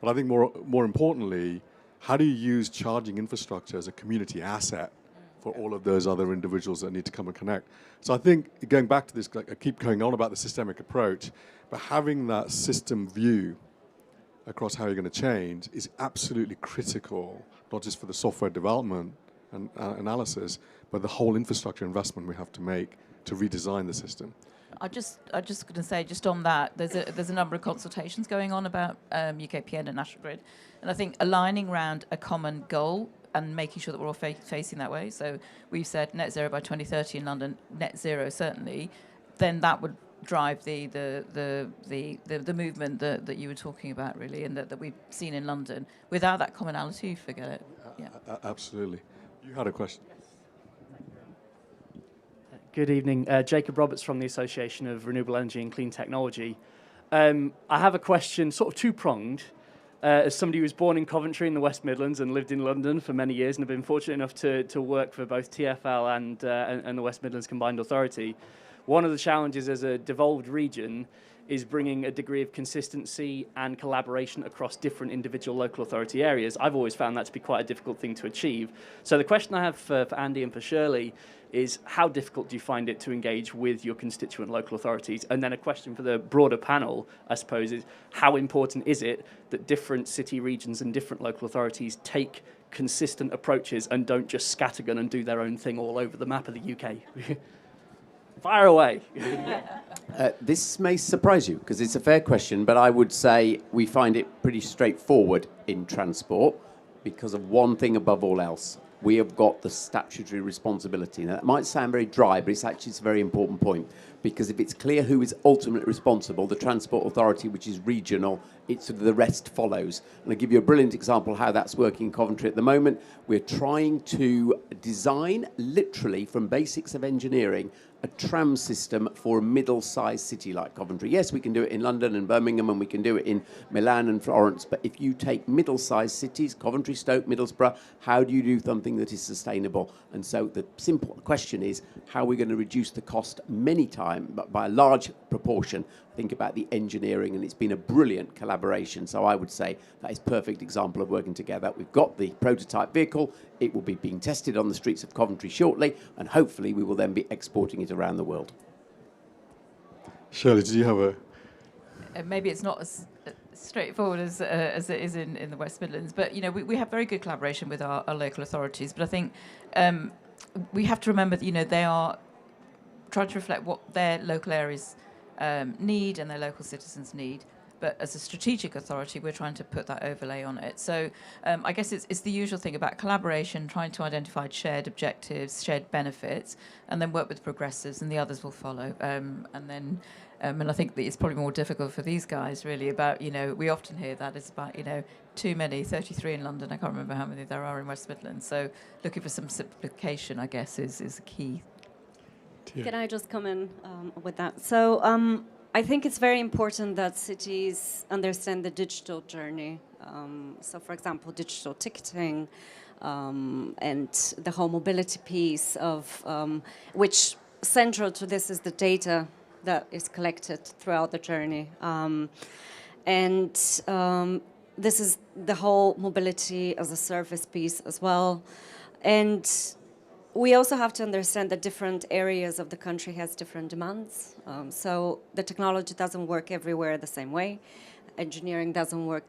But I think more importantly, how do you use charging infrastructure as a community asset for all of those other individuals that need to come and connect? So I think, going back to this, I keep going on about the systemic approach, but having that system view across how you're going to change is absolutely critical, not just for the software development and analysis, but the whole infrastructure investment we have to make to redesign the system. I just going to say, just on that, there's a number of consultations going on about UKPN and National Grid, and I think aligning around a common goal and making sure that we're all facing that way. So we've said net zero by 2030 in London, net zero certainly. Then that would drive the movement that you were talking about, really, and that we've seen in London. Without that commonality, forget it. Yeah. Absolutely. You had a question. Good evening. Jacob Roberts from the Association of Renewable Energy and Clean Technology. I have a question, sort of two-pronged. As somebody who was born in Coventry in the West Midlands and lived in London for many years and have been fortunate enough to work for both TfL and the West Midlands Combined Authority, one of the challenges as a devolved region is bringing a degree of consistency and collaboration across different individual local authority areas. I've always found that to be quite a difficult thing to achieve. So the question I have for Andy and for Shirley is, how difficult do you find it to engage with your constituent local authorities? And then a question for the broader panel, I suppose, is how important is it that different city regions and different local authorities take consistent approaches and don't just scattergun and do their own thing all over the map of the UK? Fire away. This may surprise you because it's a fair question, but I would say we find it pretty straightforward in transport because of one thing above all else. We have got the statutory responsibility. Now, that might sound very dry, but it's a very important point, because if it's clear who is ultimately responsible, the Transport Authority, which is regional, the rest follows. And I'll give you a brilliant example of how that's working in Coventry at the moment. We're trying to design, literally from basics of engineering, a tram system for a middle-sized city like Coventry. Yes, we can do it in London and Birmingham, and we can do it in Milan and Florence, but if you take middle-sized cities, Coventry, Stoke, Middlesbrough, how do you do something that is sustainable? And so the simple question is, how are we going to reduce the cost many times, but by a large proportion? Think about the engineering, and it's been a brilliant collaboration. So I would say that is a perfect example of working together. We've got the prototype vehicle. It will be being tested on the streets of Coventry shortly, and hopefully we will then be exporting it around the world. Shirley, did you have a... Maybe it's not as straightforward as it is in the West Midlands, but we have very good collaboration with our local authorities. But I think we have to remember that they are trying to reflect what their local areas need and their local citizens need. But as a strategic authority, we're trying to put that overlay on it. So I guess it's the usual thing about collaboration, trying to identify shared objectives, shared benefits, and then work with progressives, and the others will follow. And I think that it's probably more difficult for these guys, really, about, we often hear that it's about, too many, 33 in London. I can't remember how many there are in West Midlands. So looking for some simplification, I guess, is the key. Can I just come in with that? So I think it's very important that cities understand the digital journey. So, for example, digital ticketing and the whole mobility piece of which central to this is the data that is collected throughout the journey. This is the whole mobility as a service piece as well. And we also have to understand that different areas of the country has different demands. So the technology doesn't work everywhere the same way. Engineering doesn't work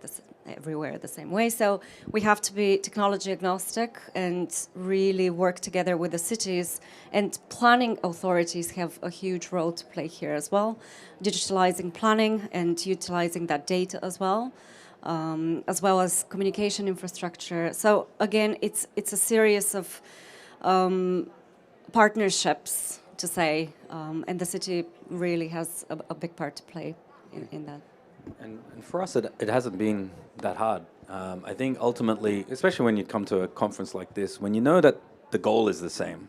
everywhere the same way. So we have to be technology agnostic and really work together with the cities. And planning authorities have a huge role to play here as well, digitalizing planning and utilizing that data as well as communication infrastructure. So again, it's a series of partnerships, to say, and the city really has a big part to play in that. And for us, it hasn't been that hard. I think ultimately, especially when you come to a conference like this, when you know that the goal is the same,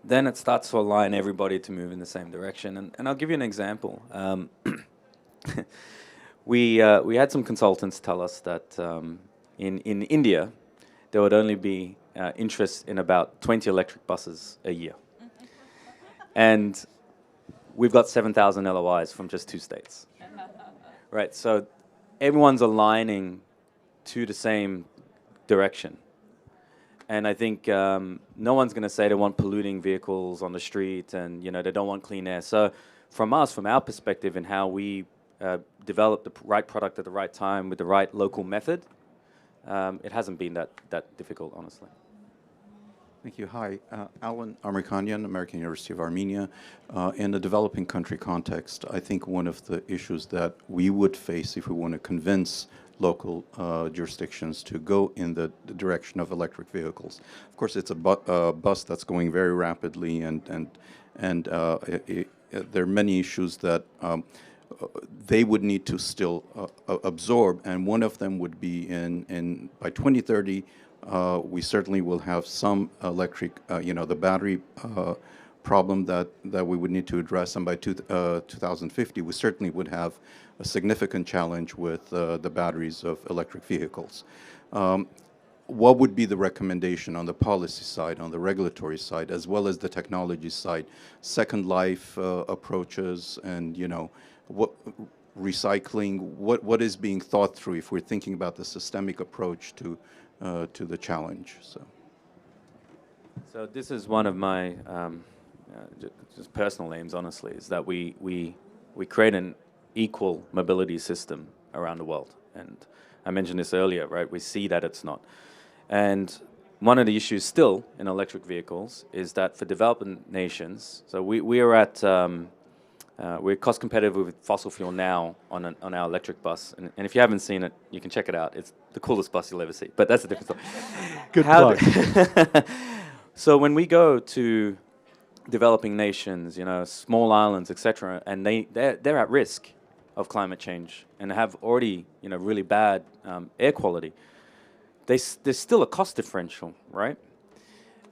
then it starts to align everybody to move in the same direction. And I'll give you an example. We had some consultants tell us that in India, there would only be interest in about 20 electric buses a year. And we've got 7,000 LOIs from just 2 states. Right, so everyone's aligning to the same direction. And I think no one's going to say they want polluting vehicles on the street and they don't want clean air. So from our perspective and how we develop the right product at the right time with the right local method, it hasn't been that difficult, honestly. Thank you. Hi, Alan Amerikanian, American University of Armenia. In the developing country context, I think one of the issues that we would face if we want to convince local jurisdictions to go in the direction of electric vehicles. Of course, it's a bus that's going very rapidly, and there are many issues that they would need to still absorb, and one of them would be by 2030. We certainly will have some electric, the battery problem that we would need to address, and by 2050, we certainly would have a significant challenge with the batteries of electric vehicles. What would be the recommendation on the policy side, on the regulatory side, as well as the technology side, Second Life approaches, and what recycling? What is being thought through if we're thinking about the systemic approach to the challenge? So this is one of my just personal aims, honestly, is that we create an equal mobility system around the world. And I mentioned this earlier, right? We see that it's not. And one of the issues still in electric vehicles is that for developing nations, so we are at we're cost competitive with fossil fuel now on our electric bus, and if you haven't seen it, you can check it out. It's the coolest bus you'll ever see. But that's a different story. Good plug. So when we go to developing nations, small islands, etc., and they're at risk of climate change and have already really bad air quality, there's still a cost differential, right?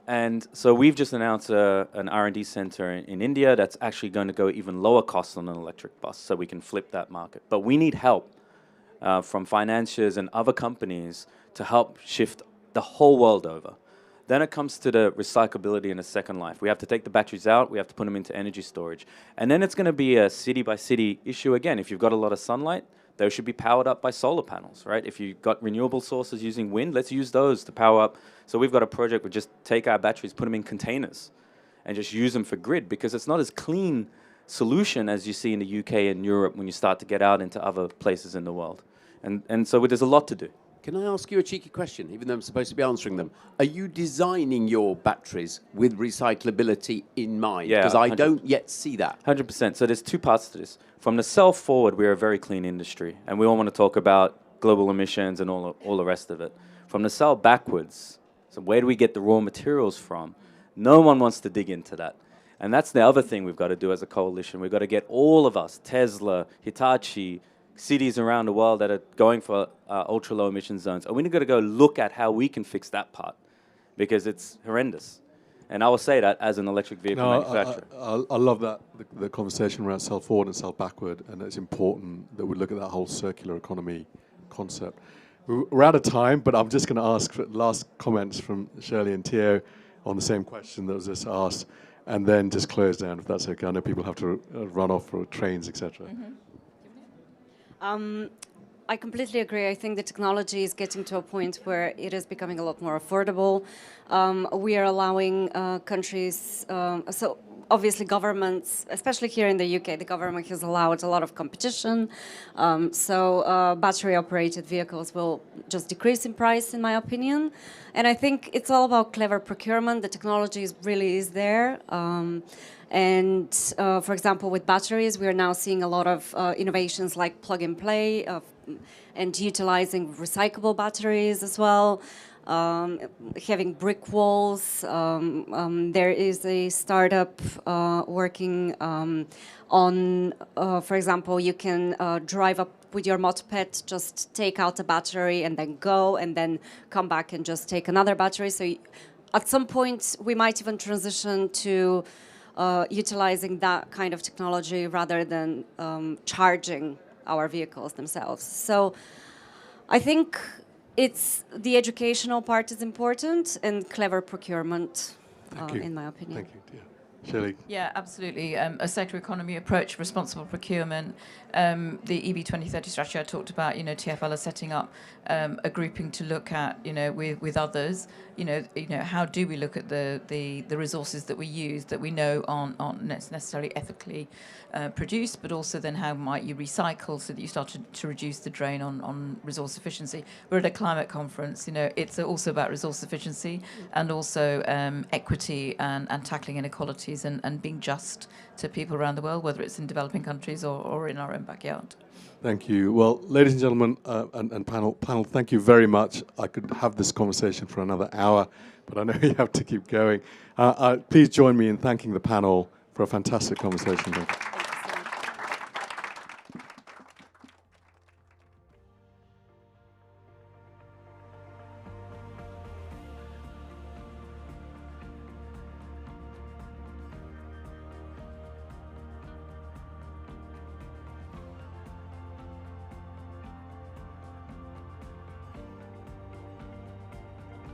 And so we've just announced an R&D center in India that's actually going to go even lower cost on an electric bus, so we can flip that market. But we need help from financiers and other companies to help shift the whole world over. Then it comes to the recyclability and the second life. We have to take the batteries out, we have to put them into energy storage. And then it's going to be a city-by-city issue again. If you've got a lot of sunlight, those should be powered up by solar panels, right? If you've got renewable sources using wind, let's use those to power up. So we've got a project where just take our batteries, put them in containers, and just use them for grid, because it's not as clean solution as you see in the UK and Europe when you start to get out into other places in the world. And so there's a lot to do. Can I ask you a cheeky question, even though I'm supposed to be answering them? Are you designing your batteries with recyclability in mind? Yeah, because I don't yet see that. 100%. So there's two parts to this. From the cell forward, we're a very clean industry, and we all want to talk about global emissions and all the rest of it. From the cell backwards, so where do we get the raw materials from? No one wants to dig into that. And that's the other thing we've got to do as a coalition. We've got to get all of us, Tesla, Hitachi, cities around the world that are going for ultra-low emission zones. And we've got to go look at how we can fix that part, because it's horrendous. And I will say that as an electric vehicle manufacturer. I love that, the conversation around cell forward and cell backward, and it's important that we look at that whole circular economy concept. We're out of time, but I'm just going to ask for last comments from Shirley and Theo on the same question that was just asked. and then just close down, if that's okay. I know people have to run off for trains, etc. I completely agree. I think the technology is getting to a point where it is becoming a lot more affordable. We are allowing countries, so obviously governments, especially here in the UK, the government has allowed a lot of competition. So battery-operated vehicles will just decrease in price, in my opinion. And I think it's all about clever procurement. The technology really is there. For example, with batteries, we are now seeing a lot of innovations like plug and play and utilizing recyclable batteries as well. Having brick walls. There is a startup working on, for example, you can drive up with your moped, just take out a battery and then go and then come back and just take another battery. So at some point, we might even transition to utilizing that kind of technology rather than charging our vehicles themselves. So I think it's the educational part is important and clever procurement, in my opinion. Thank you. Yeah. Shirley? Yeah, absolutely. A circular economy approach, responsible procurement. The EB 2030 strategy I talked about, TfL are setting up a grouping to look at, with others, how do we look at the resources that we use that we know aren't necessarily ethically produced, but also then how might you recycle so that you start to reduce the drain on resource efficiency. We're at a climate conference, it's also about resource efficiency and also equity and tackling inequalities and being just to people around the world, whether it's in developing countries or in our own backyard. Thank you. Well, ladies and gentlemen, and panel, thank you very much. I could have this conversation for another hour, but I know you have to keep going. Please join me in thanking the panel for a fantastic conversation.